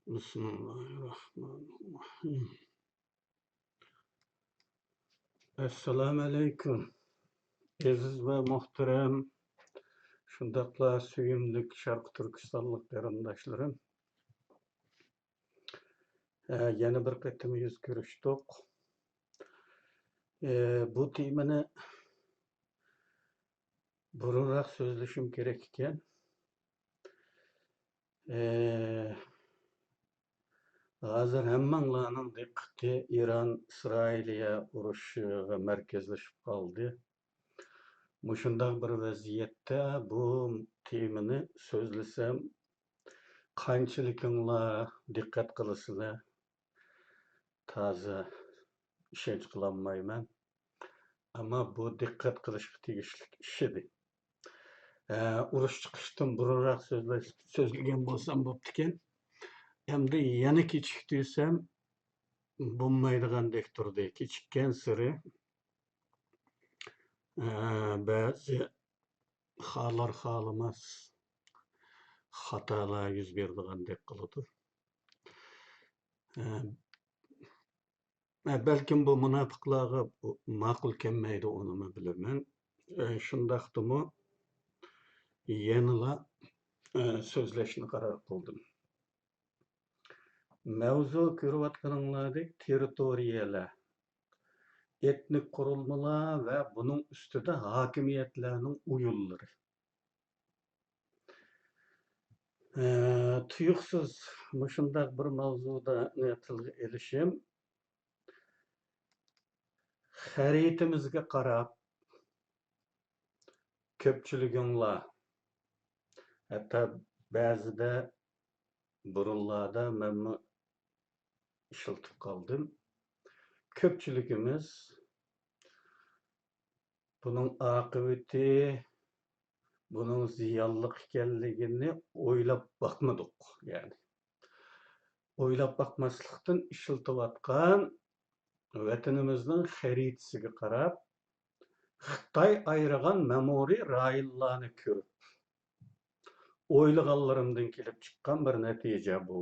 Bismillahirrahmanirrahim. Assalamu alaykum. Aziz ve muhterem, şundaqla süyümlük Şarkı Türkistanlık qarindaşlarım. Yana bir qatim yüz görüşdük. Bu temani burunroq so'zlashim kerak ekan. Hozir hammanglarning diqqati Iran-Isroiliya urushiga markazlashib qoldi. Mushundaq bir vaziyatda bu temani so'zlasam qanchalikinglar diqqat qilasizlar, toza ishonch qilolmayman. Ammo bu diqqat qilishga tegishli ish edi. Urush chiqishdan burunroq so'zlagan bo'lsam bo'pti ekan. Endi yana kechiktirsam bo'lmaydigandek turdi. Kechikkan sari ba'zi xolar xolamas xatolar yuz berdigandek qiladi. Balkim bu munofiqlarga ma'qul kelmaydi, uni bilaman. Shundaqdimi yanala so'zlashni qaror qildim. Mavzu ko'rayotganinglardek territoriyalar, etnik qurilmalar va buning ustida hokimiyatlarning o'yinlari. Tuyuqsiz shundaq bir mavzuda tilga ilishim, xaritamizga qarab ko'pchiliginglar, hatto ba'zida burunlarda men ishiltib qoldim. Ko'pchiligimiz buning oqibati, buning ziyonliq ekanligini o'ylab boqmadik. Yani o'ylab boqmaslikdan ishiltayotgan vatanimizning xaritasiga qarab Xitoy ayirgan ma'muriy rayonlarni ko'rib o'ylaganlarimdan kelib chiqqan bir natija bu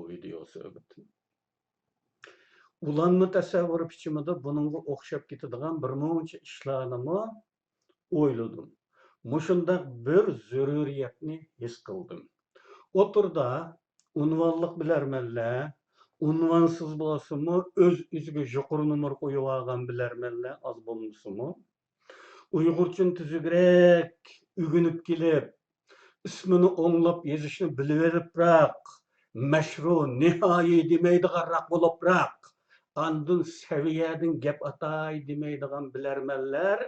video suhbati. Ulanma tasavvur bichimida buningga o'xshab ketadigan bir muncha ishlarni o'yladim. Mushundaq bir zaruriyatni his qildim. O'tirda unvonliq bilarmanlar, unvonsiz bo'lsa-mu, o'z-o'ziga yuqori nomer qo'yib olgan bilarmanlar, oz bo'lmasa-mu. Uyg'urcha tuzukroq o'rganib kelib, ismini o'nglab yozishni bilaveribroq, mashru nihoya demaydiganroq bo'libroq, andin saviyadan gap atay demaydigan bilarmanlar,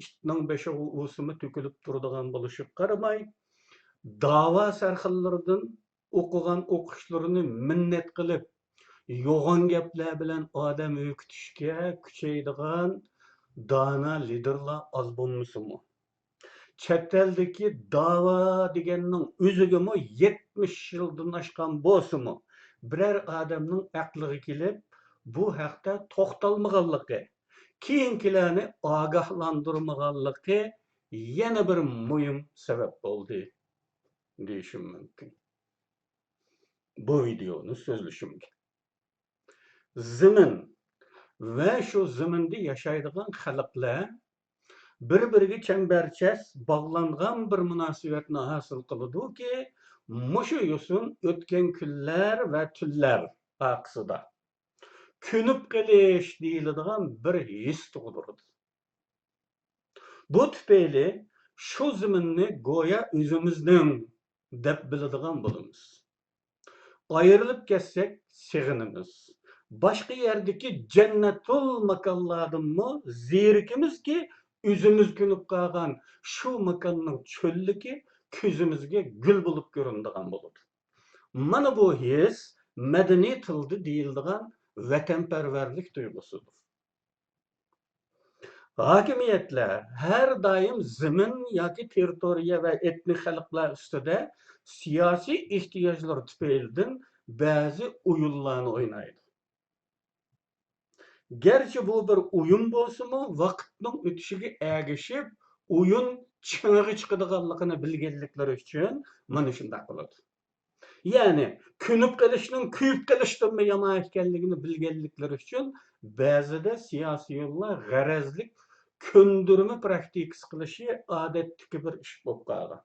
itning beshig'i o'simi to'kilib turadigan bo'lishib qaramay, da'vo sarxillaridan o'qigan o'qishlarini minnat qilib, yo'g'on gaplar bilan odam o'kitishga kuchaydigan dana liderlar oz bo'lmasimi? Chet eldagi da'vo deganning o'zigami 70 yildan oshgan bo'lsa-mu, biror odamning aqliga kelib, bu haqda to'xtalmaganligi, keyingilarni ogohlantirmaganligi yana bir muhim sabab bo'ldi deyishim mumkin. Bu videoni so'zlashimga. Zamin va shu zaminda yashaydigan xalqlar bir-biriga chambarchas bog'langan bir munosabatni hosil qiladi-ki, mushu yo'sin o'tgan kunlar va tunlar aqsida ko'nib qilish deyiladigan bir his tug'diradi. Bu tufayli shu zaminni go'yo o'zimizning deb biladigan bo'lamiz. Ayrilib ketsak sig'inimiz. Boshqa yerdagi jannatul makonlardanmi zerikimizki, o'zimiz ko'nib qolgan shu makonning cho'lligi ko'zimizga gul bo'lib ko'rinadigan bo'ladi. Mana bu his madaniy tilda deyiladigan vatanparvarlik tuyg'usidir. Hokimiyatlar har doim zamin yoki territoriya va etnik xalqlar ustida siyosiy ehtiyojlar tufaylidan ba'zi o'yinlarni o'ynaydi. Gerçi bu bir o'yin bo'lsa-mu, vaqtning o'tishiga ergashib, o'yin ching'i chiqadiganligini bilganliklari uchun mana shunday qiladi. Ya'ni ko'nib qilishning kuyib qilishdan yomon ekanligini bilganliklari uchun ba'zida siyosiyonlar g'arazlik ko'ndirma praktikasi qilishi odatdagi bir ish bo'lib qolgan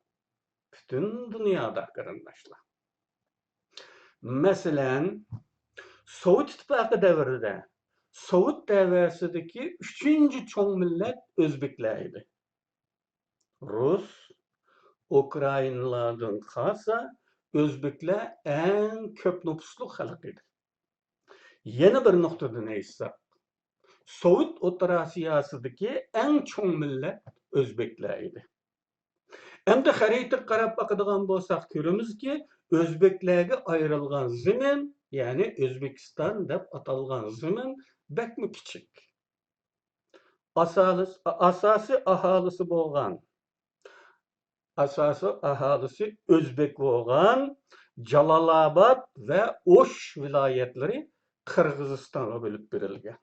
butun dunyoda qarindoshlar. Masalan, Sovet ittifoqi davrida Sovet davrasidagi 3-chi cho'ng millat o'zbeklar edi. Rus, Ukrainalardan qolsa o'zbeklar eng ko'p nüfuslu xalq edi. Yana bir nuqtadan aytsak, Sovet O'rta Osiyosidagi eng cho'ng millat o'zbeklar edi. Endi xaritaga qarab boqadigan bo'lsak, ko'ramizki, o'zbeklarga ayrilgan zamin, ya'ni O'zbekiston deb atalgan zamin bakmi kichik. Asosiy aholisi o'zbek bo'lgan Jalolobod va O'sh viloyatlari Qirg'izistonga bo'lib berilgan.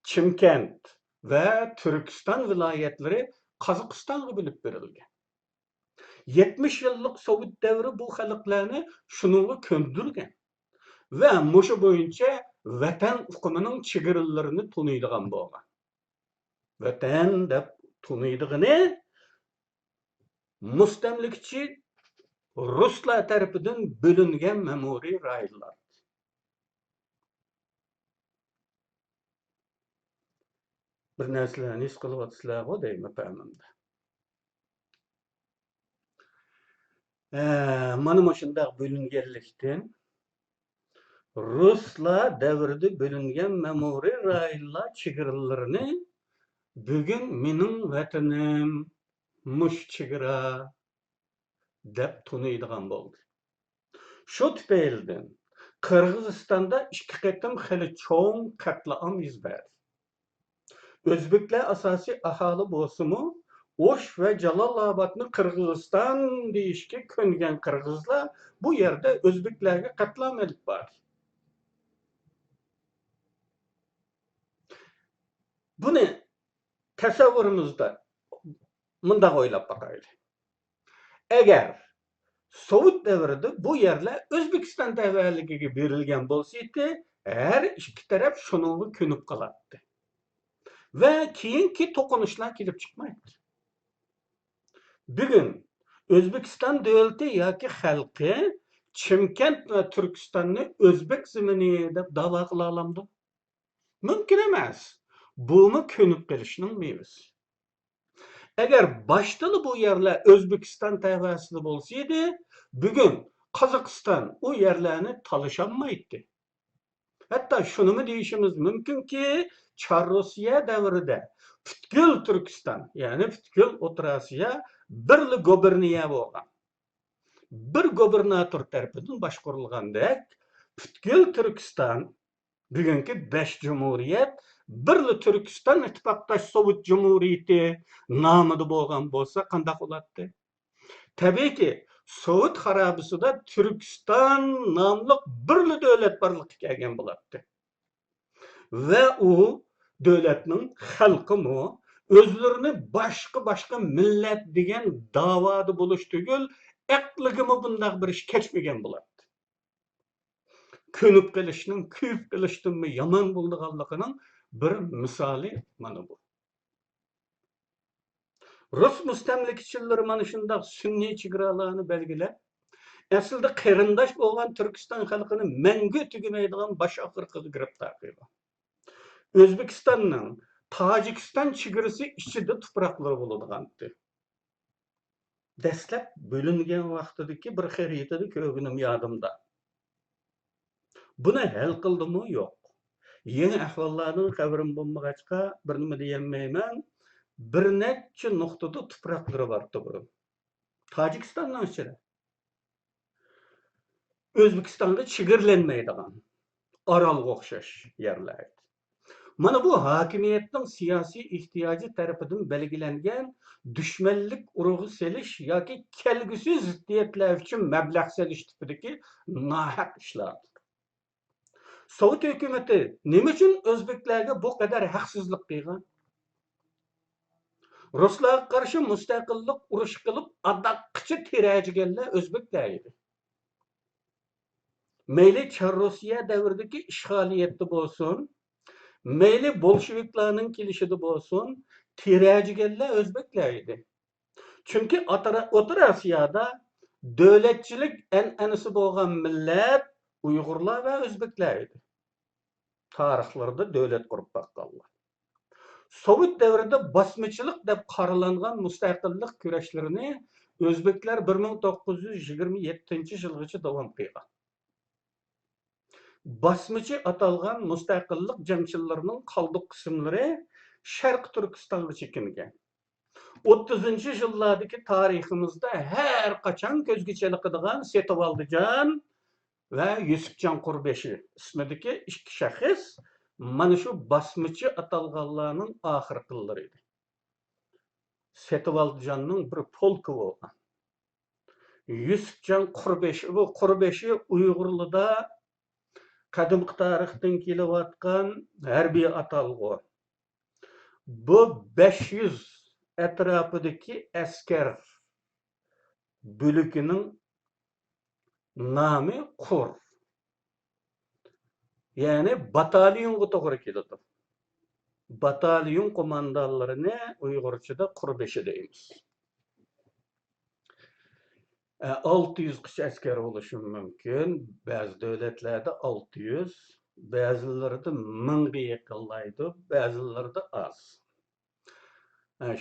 Chimkent va Turkiston viloyatlari Qozog'istonga bo'lib berilgan. 70 yillik Sovet davri bu xalqlarni shunga ko'ndirgan va mushu bo'yicha vatan uqumining chegiralarini tunuydigan bo'lgan. Vatan deb tunuydigini mustamlikchi Ruslar tarafidan bo'lingan ma'muriy rayonlar. Bir narsalarni his qilyapsizlar-ku deyman payimda. Mana shunday bo'linganlikdan Ruslar davrida bo'lingan ma'muriy rayonlar chegaralarini bugun mening vatanim mush chegara deb tunuydigan bo'ldi. Shu tufaylidan Qirg'izistonda 2 qatim xili cho'ng qatliam yuz berdi. O'zbeklar asosiy aholi bo'lsa-mu, O'sh va Jalolobodni Qirg'iziston deyishga ko'ngan qirg'izlar bu yerda o'zbeklarga qatlam olib bordi. Buni tasavvurimizda mundaq o'ylab boqaylik. Agar Sovet davrida bu yerlar O'zbekiston davlatligiga berilgan bo'lsa-edi, har ikki taraf shuningga ko'nib qolardi. Va keyingi to'qinishlar kelib chiqmaydi. Bugun O'zbekiston davlati yoki xalqi Chimkent va Turkistonni o'zbek zamini deb da'vo qila olamdi? Mumkin emas. Buni ko'nib qilishning mevasi. Agar boshda bu yerlar O'zbekiston tavasida bo'lsa edi, bugun Qozog'iston u yerlarni talasholmaydi. Hatto shuni deyishimiz mumkinki, Chor Rossiya davrida butkul Turkiston, ya'ni butkul O'rta Osiyo bir guberniya bo'lgan. Bir gubernator tarafidan boshqarilgandek, butkul Turkiston bugungi 5 jumhuriyat birli Turkiston ittifoqdosh Sovet Cumhuriyeti nomida bo'lgan bo'lsa qanday bo'ladi? Tabiiyki, Sovet xarobasida Turkiston nomli birli davlat borliqqa kelgan bo'ladi. Va u davlatning xalqimi o'zlarini boshqa millat degan da'voda bo'lish tugul, aqligimi bunday bir ish kechmagan bo'ladi. Ko'nib qilishning, kuyib qilishdan yomon bo'lganligining bir misoli mana bu. Rus mustamlikachilari mana shunday sunniy chegaralarni belgilab, aslida qarindosh bo'lgan Turkiston xalqini mangu tugamaydigan bosh oxirga giribtor qilgan. O'zbekistonning Tojikiston chegarasi ichida tuproqlar bo'ladigandi. Dastlab bo'lingan vaqtidagi bir xaritada ko'rganim yodimda. Buni hal qildimi yo'q. Yeni ahvollarning xabarim bo'lmag'achqa bir nima deyolmayman. Bir necha nuqtada tuproqlar bordi bu. Tojikistonning ichida. O'zbekistonga chegirlanmaydigan orolga o'xshash yerlar. Mana bu hokimiyatning siyosiy ehtiyoji tarafidan belgilangan dushmanlik urug'i selish yoki kelgusi ziddiyatlar uchun mablag' selish tipidagi nohaq ishlar. Sovet hukumati nima uchun o'zbeklarga bu qadar haqsizlik qilgan? Ruslarga qarshi mustaqillik urush qilib, adaqqicha tirajiganlar o'zbeklar edi. Meyli Çar Rusiya davridagi ishg'oliyatda bo'lsin, mayli bolsheviklarning kelishida bo'lsin, tirajiganlar o'zbeklar edi. Chunki O'rta Osiyoda davlatchilik an'anasi bo'lgan millat Uyg'urlar va o'zbeklar edi. Tarixlarida davlat qurib boqqanlar. Sovet davrida bosmachilik deb qaralangan mustaqillik kurashlarini o'zbeklar 1927-yilgacha davom qilgan. Basmachi atalgan mustaqillik jangchilarining qoldiq qismlari Sharq Turkistonga chekingan. 30-yillardagi tariximizda har qachon ko'zga chalinadigan Setovaldijon va Yusufjon Qurbeshi ismidagi ikki shaxs mana shu basmachi atalganlarning oxirgilari edi. Setovaldijonning bir polki bo'lgan. Yusufjon Qurbeshi, bu Qurbeshi Uyg'urlarda qadimgi tarixdan kelayotgan harbiy atalg'u. Bu 500 atrofidagi askar bo'ligining nomi Qur. Ya'ni batalyonga to'g'ri keladi. Batalyon qo'mondonlarini Uyg'urchada Qurbeshi deymiz. 600 kishi askar bo'lishi mumkin. Ba'zi davlatlarda 600, ba'zilarida 1000ga yaqinlaydi, ba'zilarida az.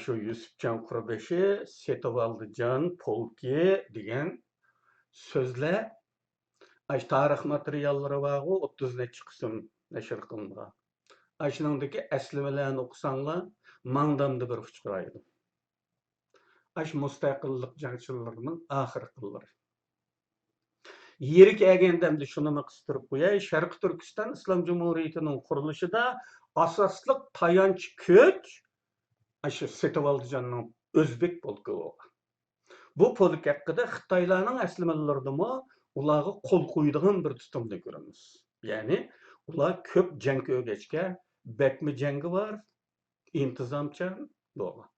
Shu Yusufjon Qurbeshi, Setovaldijon polki degan so'zlar tarix materiallari var, 30 necha qism nashr qilingan. Shuningdagi aslimalarni o'qisanglar, mangdamda bir uchqiraydi. Mustaqillik jangchilarining oxirgilari. Yeri kelganda shuni qistirib qo'yay, Sharq Turkiston Islom Jumhuriyatining qurilishida asosliq tayanch kuch shu Setovaldijonning o'zbek polki bo'lgan. Bu polk haqida Xitoylarning aslimalarida ularga qo'l qo'yadigan bir tutumni ko'ramiz. Ya'ni ular ko'p jang ko'rgachga bakmi jangi var, intizomchan bo'lgan.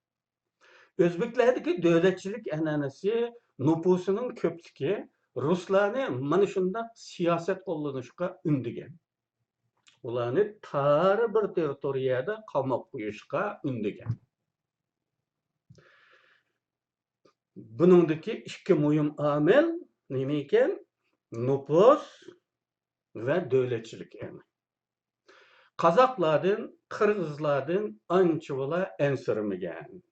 O'zbeklardagi davlatchilik an'anasi nufusining ko'pligi ruslarni mana shunday siyosat qo'llanishga undigan. Ularni tar bir territoriyada qamab qo'yishga undigan. Buningdagi ikki muhim omil nima ekan? Nüfus ve devletçilik yani. Kazaklardan, Kırgızlardan ançıvala ensirmigen.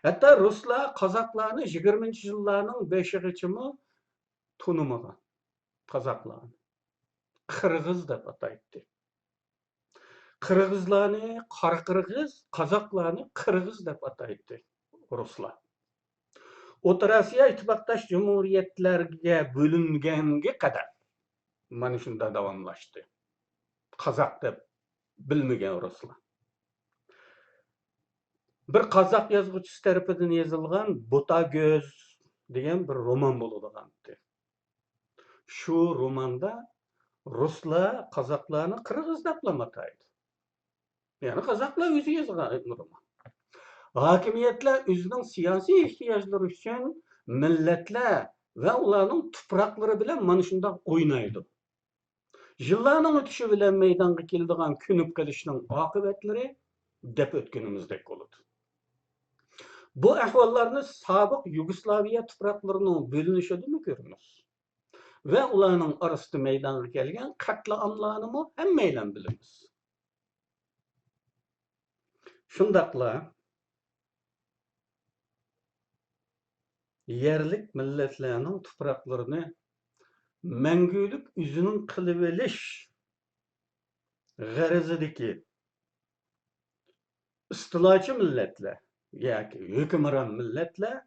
Hatta Ruslar Kazaklarını 20. yıllarının 5'i mi tanımagan. Kazaklarını. Kırgız da ataydı. Kırgızlarını Kırgız, Kazaklarını Kırgız da ataydı Ruslar. O'rta Osiyo ittifoqdosh jumhuriyatlarga bo'linganiga qadar mana shunda davomlashdi. Qozoq deb bilmagan ruslar. Bir qozoq yozuvchisi tarafidan yozilgan Botagöz degan bir roman bo'ladi. Shu romanda ruslar qozoqlarni Qirg'iz deb ataydi. Ya'ni qozoqlar o'zi yozgan roman. Hakimiyetler özünün siyasi ihtiyaçları için milletler ve onların toprakları bile manışında oynaydı. Yıllarının ötüşü bile meydana keldiğen künüp gelişinin akıbetleri dep ötkünümüzdeki oldu. Bu ahvallarını sabık Yugoslaviya topraklarının bölünüşüdü mü görünüz? Ve onların arasında meydana gelgen katliamlarını mı hem meylen biliriz. Şundakla yerlik milletlerinin topraklarını mengülük üzünün kılıveliş garizideki istilaçı milletler, yani hükümran milletler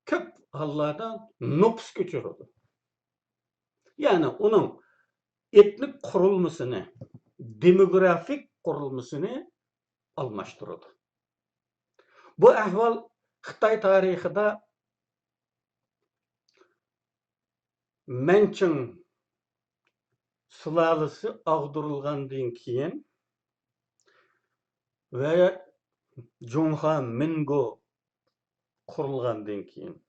köp hallardan nüfus geçiriyordu. Yani onun etnik kurulmasını, demografik kurulmasını almıştırıyordu. Bu ahval Xitay tarihinde Manchun sülalesi ağdırılgandan keyin ve Junha Mingo kurulgandan keyin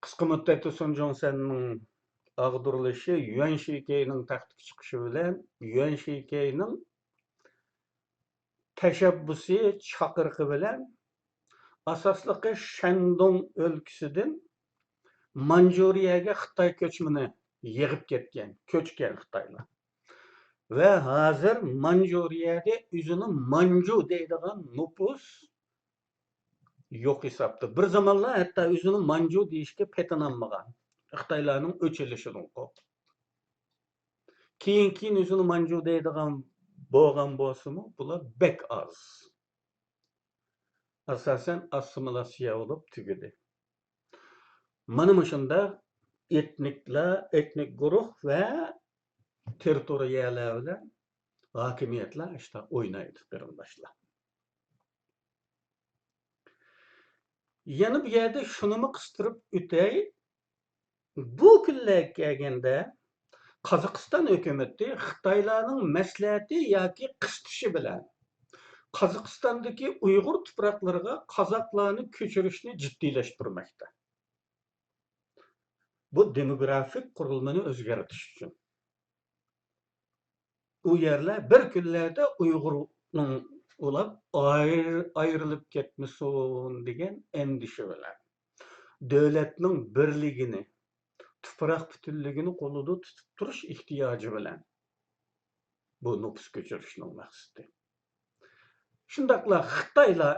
qisqa muddatda Sun Yat-senning agdırılışı Yuan Shikai taxtga chiqishi bilan Yuan Shikaining tashabbusi chaqirıqı bilan asosliqi Shandong o'lkasidan Manjuriyaga Xitoy ko'chmani yig'ib ketgan, ko'chgan Xitoylar. Ve hazır Manjuriyada o'zini Manju deydigan nupus yo'q hisobda. Bir zamonlar hatto o'zini Manju deyishga petinolmagan. Xitoylarning o'chilishidan qo'rqib. Keyin o'zini Manju deydigan bo'lgan bo'lsa-mu, bular bek oz. Asosan assimilyatsiya bo'lib tugadi. Mana shunda etnik guruh va territoriyalar bilan hokimiyatlar işte o'ynaydi qarindoshlar. Yana bu yerda shunimi qistirib o'tay. Bu kunlarga kelganda Qozog'iston hukumati Xitoylarning maslahati yoki qisitishi bilan Qozog'istondagi Uyg'ur tuproqlariga qozoqlarni ko'chirishni jiddiylashtirmoqda. Bu demografik qurilmani o'zgartirish uchun. U yerlar bir kunlarda Uyg'urning ulab ayrılıp ketmesin degan endişe bilan davlatning birligini, tuproq butunligini qo'lida tutib turish ehtiyoji bilan bu nupus ko'chirishning maqsadi. Shundaqla Xitoylar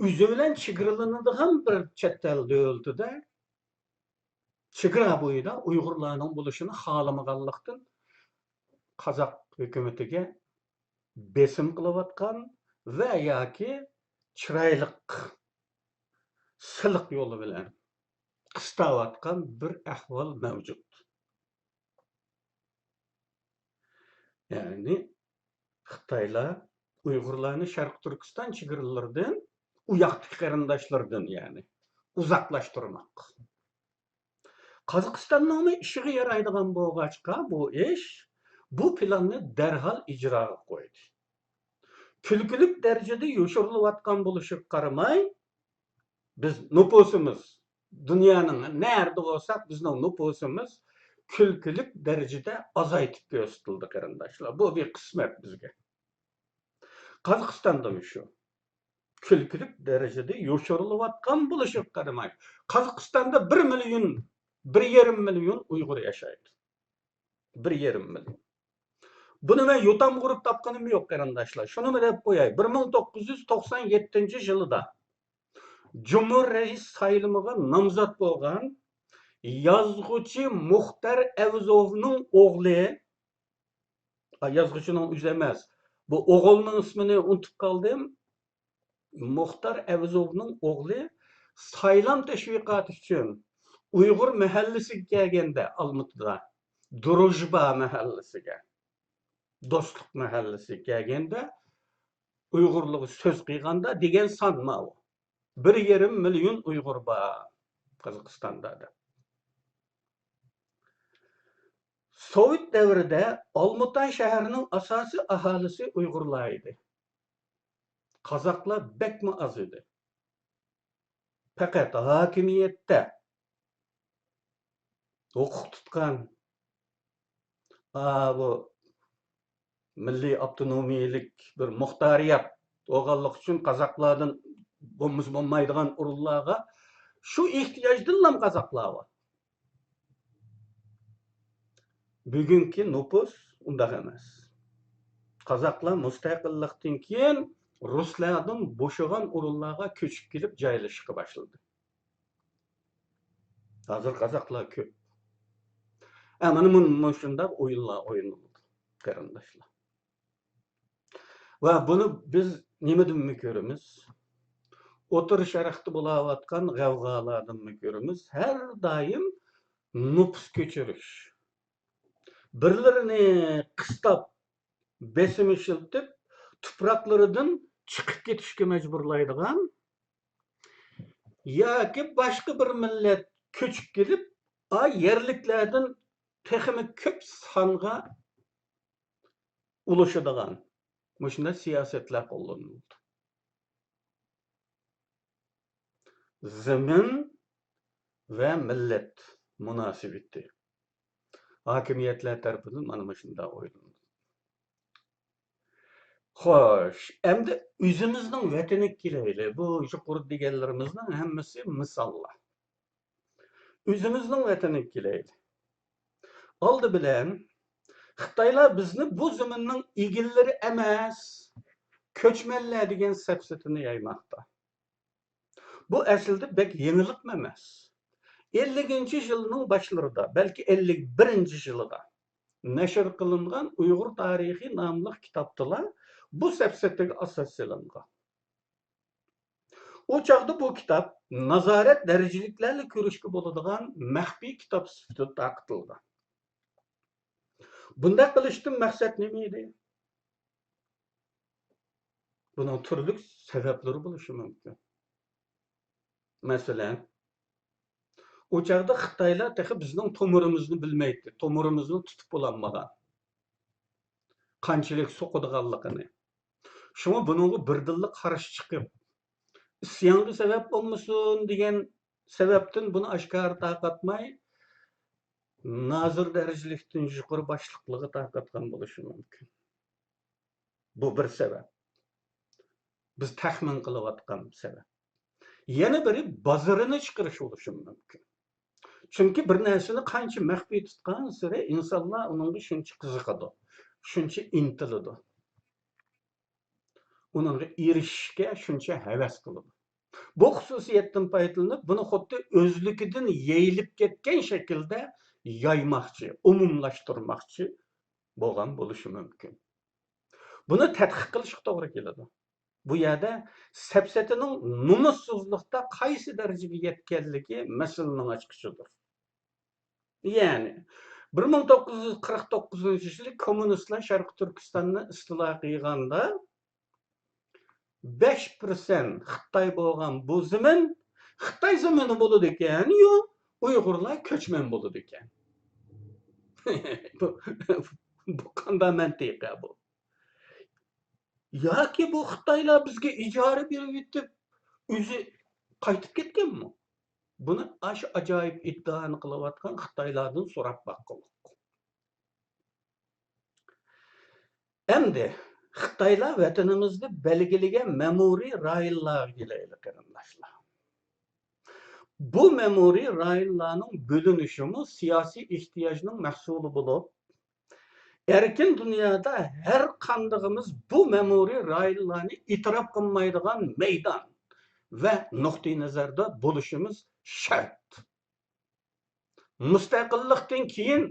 o'zi bilan chegaralanadigan bir chet el davlatida chegara bo'yida Uyg'urlarning bo'lishini xohlamaganlikdan Qozoq hukumatiga besim qilayotgan va yoki chiroyliq siliq yo'li bilan qistayotgan bir ahvol mavjud. Yani Xitoylar Uyg'urlarni Sharq Turkiston chegaralaridan, u yoqdagi qarindoshlardan yani uzoqlashtirmoq. Qozog'istonning ishiga yaraydigan bo'lg'achqa bu ish bu planni darhol ijroga qo'ydi. Kulkilik darajada yo'shirilayotgan bo'lishiga qaramay, biz nupusimiz dunyoning nerede bo'lsak bizning nupusimiz kulkilik darajada azaytib ko'rsatildi qarindoshlar. Bu bir qismat bizga. Qozog'istonda shu kulkilik darajada yo'shirilayotgan bo'lishiga qaramay, Qozog'istonda 1,5 milyon Uyg'ur yashaydi. 1,5 milyon. Bunu ben yutam kurup tapkanım yok qarindoshlar. Şunu deb qo'yay. 1997-yılda Cumhur Reis sayılımıga namzat bo'lgan yazgıcı Muxtar Avzovning o'g'li, yazgıcının o'zi emas. Bu o'g'lining ismini unutib qoldim. Muxtar Avzovning o'g'li saylam teşviqati uchun Uyg'ur mahallasiga kelganda Olmaotada Drujba mahallasiga Dostluk mahallasiga kelganda Uyg'urligi so'z qilganda degan son ma'lum. 1,5 milyon Uyg'ur bor Qozog'istonda. Sovet davrida Olmaota shahrining asosiy aholisi Uyg'urlar edi. Qozoqlar bekmi oz edi. Faqat hokimiyatda huquq tutgan bu milliy avtonomiyalik bir muxtariyat o'g'anlik uchun qozoqlardan bo'lmaydigan urullarga shu ehtiyojdan ham qozoqlar bor. Bugungi nupus undaq emas. Qozoqlar mustaqillikdan keyin ruslardan bo'shagan urullarga ko'chib kelib joylashishga boshladi. Hozir qozoqlar ko'p. Mana shunday o'yinlar o'ynaladi qarindoshlar. Va buni biz nimadan ko'ramiz? O'tir sharaqda bo'layotgan g'avg'olardan ko'ramiz. Har doim nupus ko'chirish. Birlarini qistab, besim ishiltib, tuproqlaridan chiqib ketishga majburlaydigan yoki boshqa bir millat ko'chib kelib, yerliklardan texmi ko'p songa ulashadigan shunday siyosatlar qo'llanildi. Zamin ve millet münasebeti. Hakimiyetler tarafından mana şunda oylandı. Xo'sh, endi o'zimizning vataniga kelaylik. Bu yuqori deganlarimizning hammasi misollar. O'zimizning vataniga kelaylik. Oldi bilan Xitoylar bizni bu zaminning egillari emas, ko'chmanlar degan safsatini yaymoqda. Bu aslida bek yenilik emas. 50-yilning boshlarida, balki 51-yilida nashr qilingan Uyg'ur tarixi nomli kitobda bu safsataga asos solingan. O çağda bu kitap nazaret dereceliklerle görüşkü bo'ladigan maxfiy kitap sifatida taqdirlangan. Bunday qilishdan maqsad nima edi? Buning turli sabablari bo'lishi mumkin. Masalan, o çağda Xitoylar texi bizning tomirimizni bilmaydi, tomirimizni tutib bo'lolmagan. Qanchalik so'qadiganligini. Shunga buningga birdillik qarash chiqib, isyonga sabab bo'lmasin degan sababdan buni oshkor taqatmay nazır derecelikten yuqori boshliqligi taqatgan bo'lishi mumkin. Bu bir sebep. Biz taxmin qilayotgan sebep. Yana biri bozorini chiqarish bo'lishi mumkin. Chunki bir narsani qancha maxfiy tutgan sari insonlar uningga shuncha qiziqadi, shuncha intiladi. Uningga erishishga shuncha havas qiladi. Bu xususiyatdan foydalanib, buni xuddi o'zligidan yeyilib ketgan shaklda yaymoqchi, umumlashtirmoqchi bo'lgan bo'lishi mumkin. Buni tadqiq qilishga to'g'ri keladi. Bu yerda safsatining nomussizlikda qaysi darajaga yetganligi masalaning ochqichidir. Ya'ni 1949-yili kommunistlar Sharq Turkistonni istilo qilganda 5% Xitoy bo'lgan bu zamin Xitoy zamini bo'ladi ekan, yo'q, Uyg'urlar ko'chman bo'ladi ekan. Bu qanday mantiqa bu? Yoki bu Xitoylar bizga ijara berib yetib, o'zi qaytib ketganmi? Buni shu ajoyib iddaoni qilayotgan Xitoylardan so'rab boqqanlik. Endi Xitoylar vatanimizda belgilagan ma'muriy rayonlarga kelaylik qarindoshlar. Bu ma'muriy rayonlarning bo'linishimi siyosiy ehtiyojning mahsuli bo'lib, erkin dunyoda her qandig'imiz bu ma'muriy rayonlarni e'tirof qilmaydigan maydon va nuqtai nazarda bo'lishimiz shart. Mustaqillikdan keyin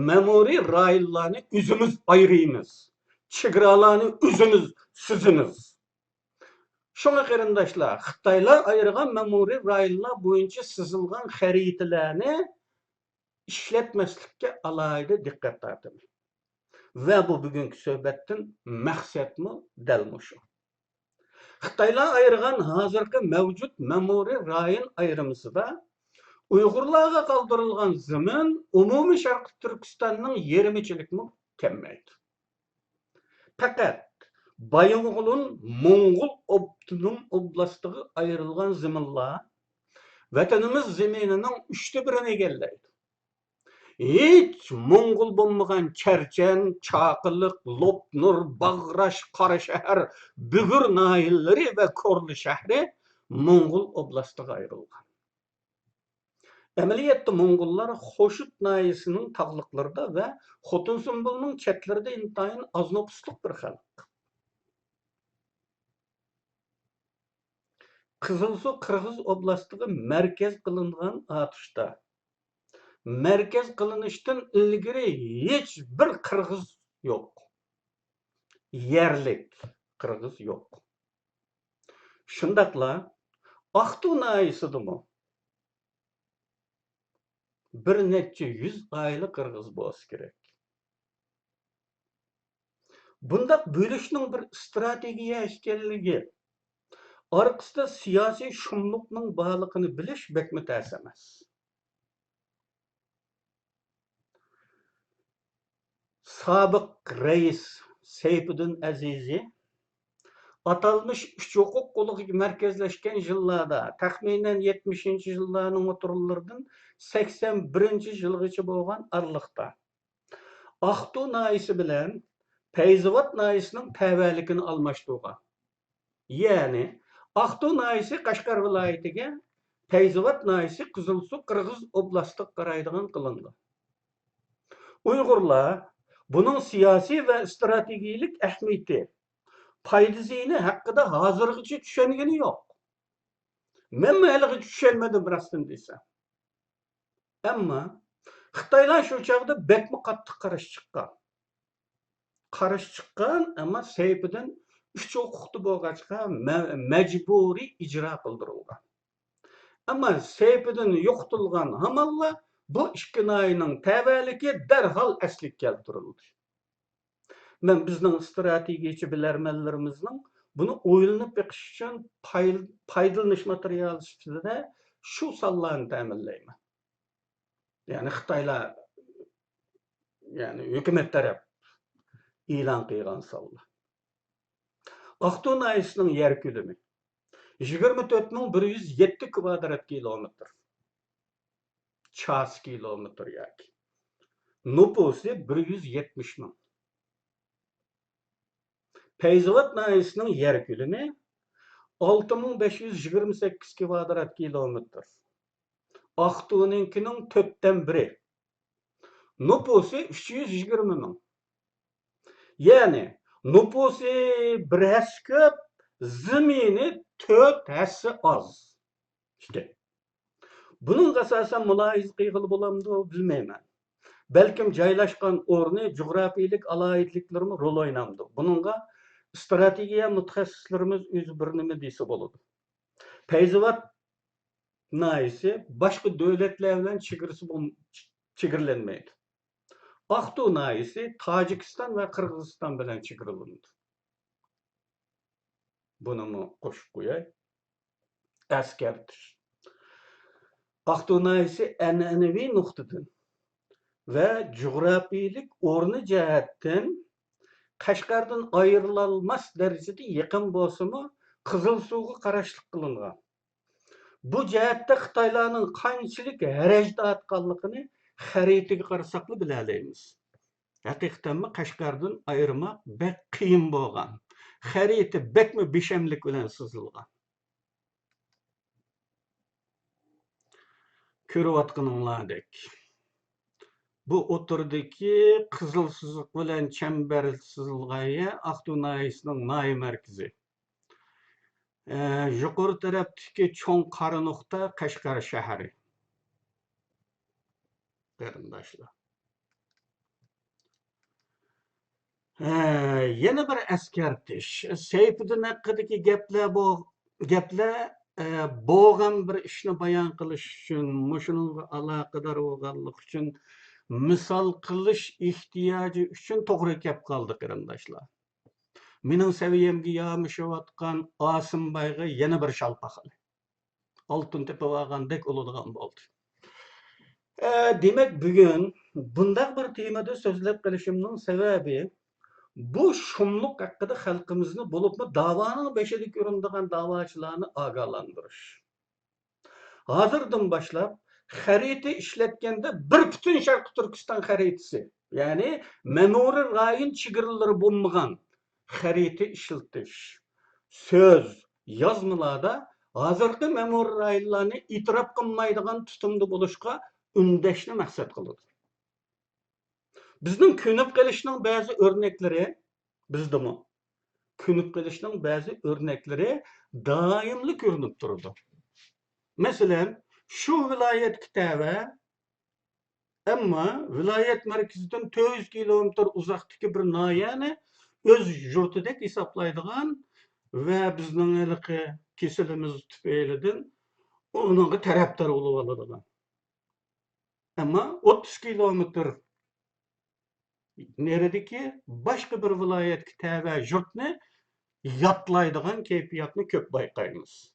ma'muriy rayonlarni o'zimiz ayraymiz. Chegaralarni o'zimiz sizimiz. Shunga qarindoshlar, Xitoylar ayirgan ma'muriy rayonlar bo'yicha sizilgan xaritalarni ishlatmaslikka alohida diqqat tortamiz. Ve bu bugünkü söhbettin maqsadmi dal mushu. Xitoylar ayırgan hazırki mevcut ma'muriy rayon ayırımısida Uyg'urlarga qoldirilgan zamin umumiy Sharq Turkistonning yarimichilikmi kelmaydi. Fakat Bayonğul'un Moğol Abdunum oblastiga ayırılgan zaminlar vatanimiz zamininin 1/3'ini egallaydi. Hiç Moğol bo'lmagan Charchan, Chaqiliq, Lopnur, Bag'rash, Qorashahar, Bugur nahiyalari va Korli shahri Moğol oblastiga ayrilgan. Amaliyotda Moğollar Xo'shut nahiyasining tog'liqlarida va Xotin-Sumbulning chetlarida intayin az nüfuslik bir xalq. Qizilsuv Qirg'iz oblastiga markaz qilingan atishda merkez kılınıştan ilgiri hiç bir Kırgız yok. Yerlik Kırgız yok. Şundakla Aqtu nayısıdımı? Bir neçe 100 aylı Kırgız bo'lsa kerak. Bundaq bölüşnün bir strategiya ekanligi, arkasida siyosiy shumliqning borligini bilish bekmi tez emas. Sabık reis Seyfuddin Azizi atalmış üç hukuk kolu merkezleşken yıllarda tahminen 70. yılların oturullardan 81. yılgacha bo'lgan aralıkta Aqtu naisi bilan Feyzovat naisinin təvəlikini almışdırgan. Yani Aqtu naisi Qashqar vilayetiga, Feyzovat naisi Qızılsu Qırğız oblastık qaraydigan qılıngan. Uyg'urlar bunun siyasi ve stratejik ehmiyeti, faydasını hakkında hazırgıcı düşüngeni yok. Men haliga düşünmedim rastın desem. Ama Xitaylar şu çağda bekmi qattiq qarash chiqqan. Qarash chiqqan, ama Seyfidan 3 huquqli bo'lg'achqa majburiy ijro qildirilgan. Ama Seyfidan yo'qotilgan hamalla bu ikki noyning tavalligi darhol asliga keltirildi. Men bizning strategiyachi bilarmanlarimizning bunu o'ylanib beqish uchun foydalanish materiali sifatida shu sonlarni ta'minlayman. Yani Xitaylar, yani hükümet taraf e'lon qilgan sonlar. Aqtu naisining yer ko'lami 24.107 kvadrat kilometr. Ças kilometr yoki. Nupusi 170 ming. Feyzovat naisining yer ko'lami 6528 kvadrat kilometr. Aqtu'ninkinin 4'ten biri. Nupusi 320 ming. Yani nupusi bir hassa ko'p, zemini 4 hassa az. İşte. Bunun asasen mulohiza qilg'ili bo'lamdi, bilmayman. Belkim joylashgan o'rni, coğrafiyalik alayidliklarimiz rol o'ynamdi. Bununla strategiya mutaxassislarimiz o'zi bir nima desa bo'ladi. Feyzovat naisi başka devletler bilan chegirlanmaydi. Aqtu naisi Tojikiston va Qirg'iziston bilan chegirlanadi. Buni qo'shib qo'yay. Askartish. Aqtu naisi an'anaviy nuqtadan ve coğrafiyalik o'rni jihatdan Qashqardan ayrılalmas derecede yaqin bo'lsa-mu, Qizilsuvga qarashlik qilingan. Bu jihatda Xitoylarning qanchalik harajda atganligini xaritaga qarasaqla bilalaymiz. Haqiqatdanmi Qashqardan ayirmak bek qiyin bo'lgan. Xarita bekmi beshamlik bilan sızılgan. Ko'rayotganinglardek. Bu o'tirdagi qizil siziq bilan chambar sızılgaya Aqtu naisining noyi markazi. Yuqori tarafdagi cho'ng qora nuqta Qashqar shahri. Qarindoshlar. Yana bir eskartish. Seyfiddin haqidagi gaplar bo'lgan bir ishni bayon qilish uchun, shuningga aloqador bo'lganlik uchun misol qilish ehtiyoji uchun to'g'ri gap qoldi qarindoshlar. Mening saviyamga yomishayotgan Osimbayga yana bir shalpaqil. Oltin tepib olgandek bo'ladigan bo'ldi. Demek bugün bunday bir temada so'zlab qilishimning sababi bu shumluk hakkında xalqimizni bo'libmi da'voning beshida ko'rinadigan da'vochilarni ogohlantirish. Hozirdan boshlab xarita ishlatganda bir butun Sharq Turkiston xaritasi, ya'ni memoriy rayon chegiralari bo'lmagan xarita ishlatish. Söz, yozmalarda hozirgi memoriy rayonlarni e'tirof qilmaydigan tutumda bo'lishga undashni maqsad qiladi. Bizning ko'nib qilishning ba'zi o'rnaklari, bizdami ko'nib qilishning ba'zi o'rnaklari doimli ko'rinib turadi. Masalan, şu viloyat kitaba, ama viloyat markazidan 400 kilometr uzoqdagi bir noyani o'z yurtidek hisoblaydigan va bizning haliqi kesilimiz tufaylidan uningga tarafdor bo'lib oladigan. Ama 30 kilometr neredeki başka bir viloyat kitaba yurtni yatlaydigan kayfiyatni ko'p bayqaymiz.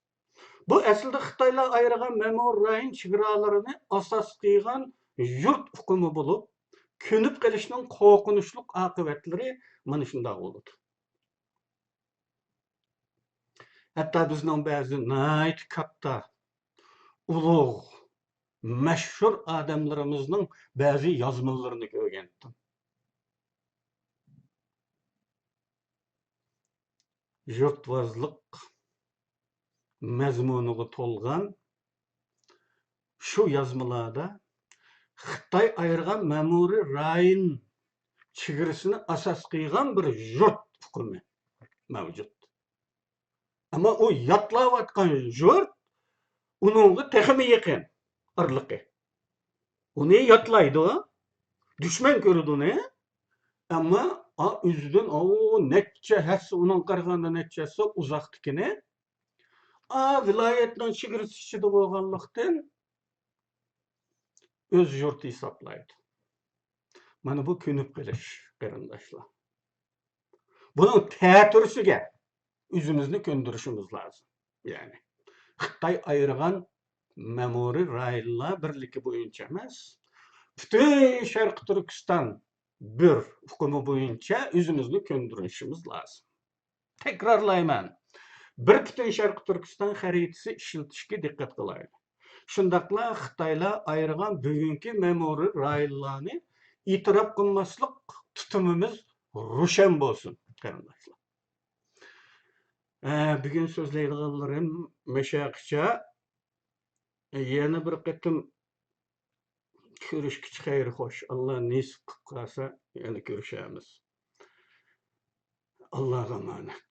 Bu aslida Xitoylar ayırgan memoriy rayon chegaralarini asos qilgan yurt hukumi bo'lib, ko'nib qilishning qo'rqinchli oqibatlari mana shunday bo'ldi. Hatto bizning ba'zi nayt katta, ulug', mashhur odamlarimizning ba'zi yozmalarini ko'rgandim. yurtvazlık mazmuniga to'lgan shu yozmalarda Xitoy ayirgan ma'muriy rayon chegarasini asos qilgan bir yurt hukumi mavjud. Ammo u yotlayotgan yurt uningga texmi yaqin irliqi. Uni yotlaydi, dushman ko'radi uni. Ammo o'zidan necha hassa uning qaraganda nechasi uzoqdikini viloyatning chegarasi ichida bo'lganlikdan o'z yurti hisoblaydi. Mana bu ko'nib qilish qarindoshlar. Buning ta'tirisiga o'zimizni ko'ndirishimiz lozim. Ya'ni Xitoy ayirgan ma'muriy rayonlar birligi bo'yicha emas, butun Sharq Turkiston bir hukumi bo'yicha o'zimizni ko'ndirishimiz lozim. Takrorlayman. Bir butun Sharq Turkiston xaritasi ishlatishga diqqat qilaylik. Shundaqla Xitoylar ayirgan bugungi ma'muriy rayonlarni e'tirof qilmaslik tutumimiz ro'shan bo'lsin, qarindoshlar. Bugun so'zlaydiganlarim mashaqcha yana bir qatim ko'rishkichi xayr xo'sh. Alloh nasib qilib qolsa yana ko'rishamiz. Allohga emanet.